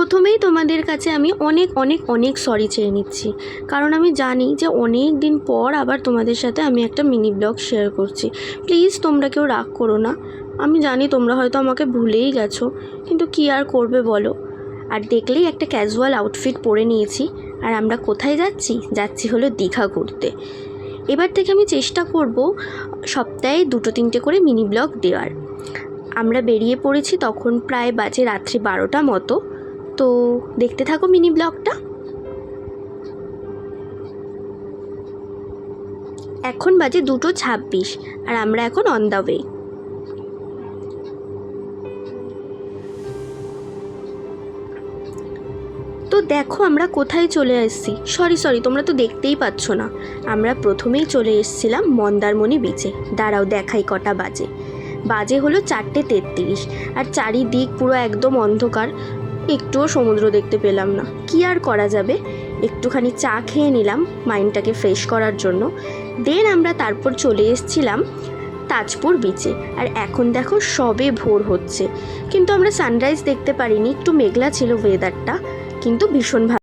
প্রথমেই তোমাদের কাছে আমি অনেক অনেক অনেক সরি চেয়ে নিচ্ছি, কারণ আমি জানি যে অনেক দিন পর আবার তোমাদের সাথে আমি একটা মিনি ব্লগ শেয়ার করছি। প্লিজ তোমরা কেউ রাগ করো না। আমি জানি তোমরা হয়তো আমাকে ভুলেই গেছো, কিন্তু কী আর করবে বলো। আর দেখলেই একটা ক্যাজুয়াল আউটফিট পরে নিয়েছি। আর আমরা কোথায় যাচ্ছি হলো দীঘা ঘুরতে। এবার থেকে আমি চেষ্টা করব সপ্তাহে 2-3টে করে মিনি ব্লগ দেওয়ার। আমরা বেরিয়ে পড়েছি, তখন প্রায় বাজে রাত্রি 12টা মতো। তো দেখতে থাকো মিনি ব্লগটা। এখন বাজে 2:26 আর আমরা এখন অন দ্য ওয়ে। তো দেখো আমরা কোথায় চলে এসেছি। সরি তোমরা তো দেখতেই পাচ্ছ না। আমরা প্রথমেই চলে এসেছিলাম মন্দারমণি বিচে। দাঁড়াও দেখাই কটা বাজে হলো 4:33 আর চারিদিক পুরো একদম অন্ধকার। একটুও সমুদ্র দেখতে পেলাম না। কি আর করা যাবে, একটুখানি চা খেয়ে নিলাম মাইন্ডটাকে ফ্রেশ করার জন্য। দেন আমরা তারপর চলে এসেছিলাম তাজপুর বিচে। আর এখন দেখো সবে ভোর হচ্ছে, কিন্তু আমরা সানরাইজ দেখতে পারিনি, একটু মেঘলা ছিল ওয়েদারটা, কিন্তু ভীষণ ভালো।